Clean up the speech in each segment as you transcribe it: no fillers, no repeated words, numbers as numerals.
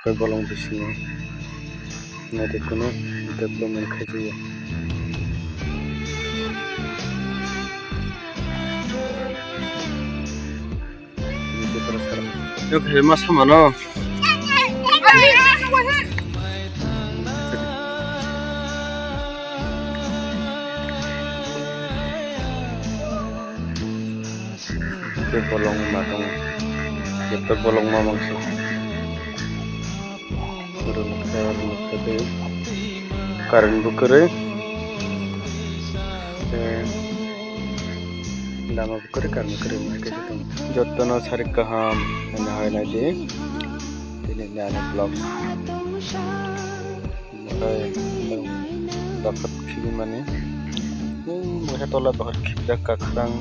makai bolong bisingo nadi kuno development khajiyo yo khe masa mano bolong matong kita bolong mamang sih karan bukere lama bukere karan bukere mereka situ jotno sarik kaham hai na je ini nyana blog dapat kiri mana mereka tolak bahar kita kakrang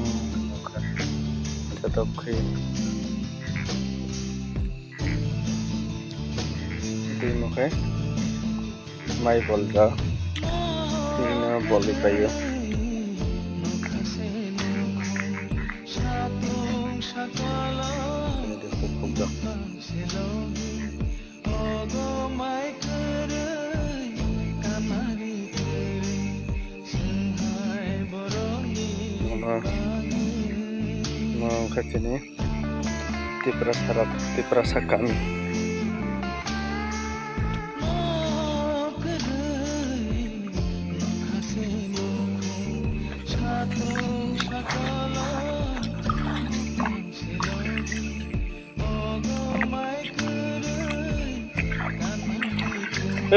tetap kiri Okay. My bolja ini bol dipayo ini dia pupukja mau ke sini diperasakan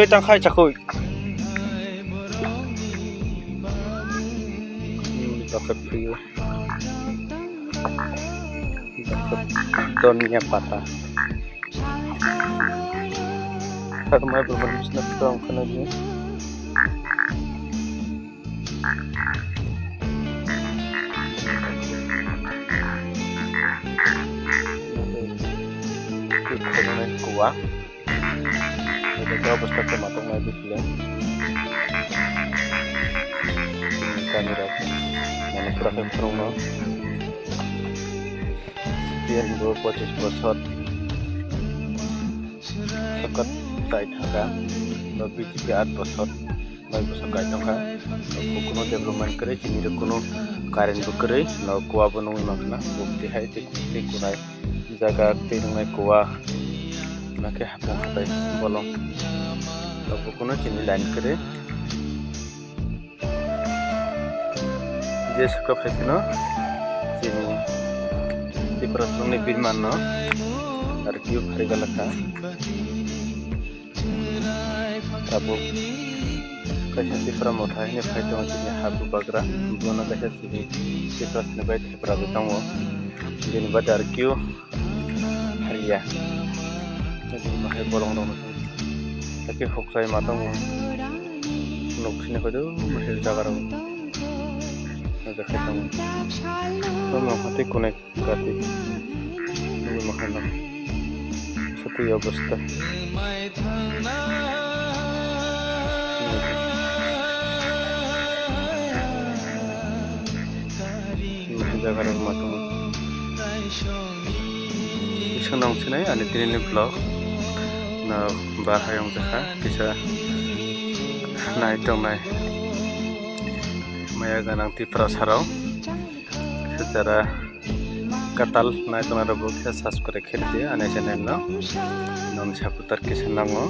tangkai cakui dapat view dapat donnya patah karena belum snap dong kan aja kuah kita pasti matang lagi bilang kamera mana kurang terus biar 25 sekat side haga lebih 8 বছর 9 বছর গাইতাম হ্যাঁ কোনো development করে চিনি কোনো current করে নাও কুয়া বনং নাখনা বুকতি হাইতে কুতি কুনাই জায়গা তেরুঙাই কুয়া নাকে হাপং হাতাই বলং তবু কোনো চিনি লাইন করে যে সকা ফাইছিল চিনি ত্রিপুরাশ্রমনি বিরমান আর কিউ ফারিগা লেখা তাবু kaisa ত্রিপুরা মথাই নে ফাইতো চিনি হাবু বাগরা বনা kaisa চিনি ত্রিপুরাশ্রমনি বাই ত্রিপুরা বিতাঙ্গো দিন বাদ আর Q হারিয়া jadi makai bolong dong tapi hoksai matang nuksine kodo mahir jagar aja ketang to mahati konek gati ini mahana satu অবস্থা jagar matang senang senai ane tini vlog na bahaya yang jaka bisa naik dong naik maya ganang Tripura sarau secara katal naik dong ada bisa subscribe kerja ane channel lo non saputar kesenang lo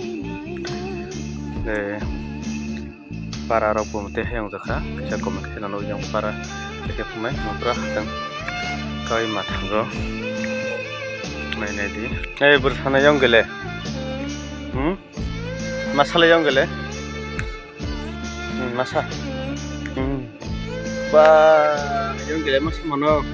para rau pumte yang jaka bisa komen kesenang lo yang para lekep mai ngobrol dan kau matanggo main di bersana yang gele masalah yang gele masa ba yang gele mas mana